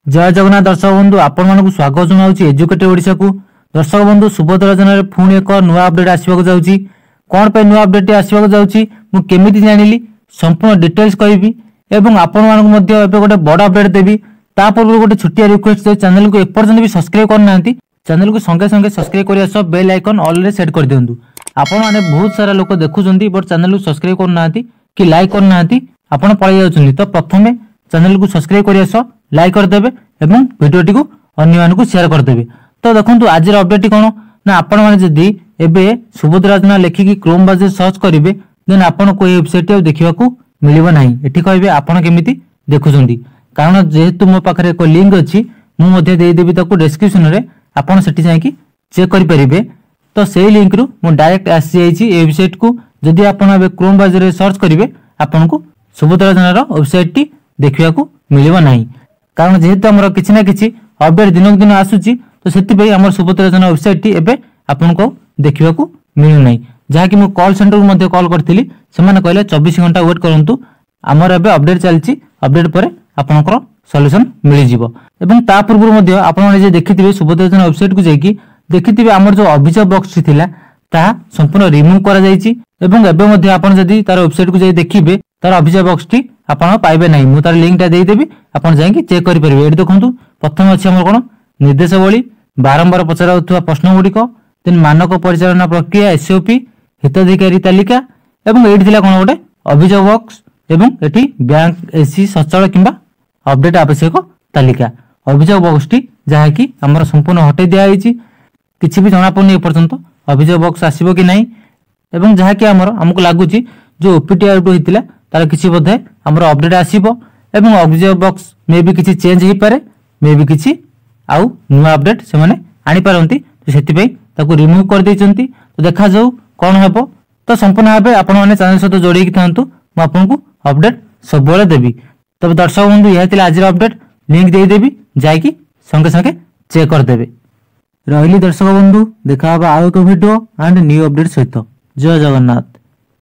जय जगन्नाथ दर्शक बंधु आपण मानक स्वागत जनाऊँ एजुकेटेड ओडिशा को। दर्शक बंधु सुभद्रा योजना पुणी एक नुआ अपडेट आसवाक जाउची। कौन पे नुआ अपडेट आसवाक जाउची मु केमिति जानिली संपूर्ण डिटेल्स कहबी एवं आपण मानक मध्ये एबे गोटे बड़ अपडेट देबी। ता पूर्व गोटे छोटिया रिक्वेस्ट जे चैनल को एपर्यंत भी सब्सक्राइब करनांती चैनल को संगे संगे सब्सक्राइब करिया सब बेल आइकन ऑल रे सेट कर दियंतु। आपण माने बहुत सारा लोक देखुचंती बट चैनल को सब्सक्राइब करनांती कि लाइक करनांती आपण पळै जाउचंती। तो प्रथमे चैनल को सब्सक्राइब करिया सब लाइक कर देबे एवं वीडियोटी को अन्य मानक शेयर कर देबे। तो देखंतु आज अपडेट कोन ना आपण माने जदी एबे सुभद्रा योजना लेखिकी क्रोम ब्राउजर सर्च करिवे देन आपण कोई वेबसाइट देखिबा को मिलिबो नाही। एठी कहबे आपण केमिति देखुचंती कारण जेहेतु मो पाखरे एको लिंक अछि मु मध्ये देई देबी ताको डिस्क्रिप्शन रे आपण सेठी जाई कि चेक करि परिबे। तो सेही लिंक रु मु डायरेक्ट आसी जाईची ए वेबसाइट को। जदी आपण एबे क्रोम ब्राउजर रे सर्च करिवे आपण को सुभद्रा योजना रो वेबसाइट टी देखिबा को मिलिबो नाही कारण जेहेतु हमर किछि ना किछि अपडेट दिनक दिन आसुची। तो सेति पई हमर सुभद्रा योजना वेबसाइट टी एबे आपण को देखिबा को मिलु नाही। जहा कि मु कॉल सेंटर को मध्ये कॉल करथिली सेमाने कहले 24 घंटा वेट करंतु हमर एबे अपडेट चलची अपडेट परे आपनकर सॉल्यूशन मिलि जिवो। एवं ता पूर्व मध्ये आपण माने जे देखिथिबे सुभद्रा योजना वेबसाइट को जाईकी देखिथिबे हमर जो अभियोग बॉक्स थिला ता संपूर्ण रिमूव करा जाईची एवं एबे मध्ये आपण जदी तार वेबसाइट को जाई देखिबे तार अभियोग बॉक्स टी आपण पाइबे नाही। मु तार लिंक ता देई देबी आपण जाई कि चेक करि परिबे। एठी देखंतु प्रथम अछि हमर कोन निर्देशावली बारंबार पचरा होतुवा प्रश्न गुडी को देन मानक परिचालन प्रक्रिया एसओपी हिताधिकारी तालिका एवं एठी थिला कोन गोटे अभियोग बॉक्स एवं एठी बैंक एसी सचल किंबा अपडेट आवश्यक तालिका अभियोग बॉक्स टी जहा कि हमर संपूर्ण हटे दिया आइची किछि भी जणा पड़नी पर्यंत अभियोग बॉक्स आसीबो कि नाही एवं जहा कि हमको लागुची जो ओपीटी आउट होइतिला तार किछि बधे हमर अपडेट आसीबो एवं अभियोग बॉक्स मे भी किछि चेंज हे पारे मे भी किछि आउ न्यू अपडेट से माने आनी पारंती। तो सेति पई ताको रिमूव कर दैचंती। तो देखा जाऊ कोन हेबो। तो संपूर्ण भाबे आपण माने चैनल सहित जोड़ी कि थांतु म आपनकु अपडेट सब बेले देबी। तब दर्शक बंधु यह थिला आज अपडेट लिंक दे देबी जाई कि संगे संगे चेक कर देबे। रहिली दर्शक बंधु देखा बा आउ एक वीडियो एंड न्यू अपडेट सहित। जय जगन्नाथ।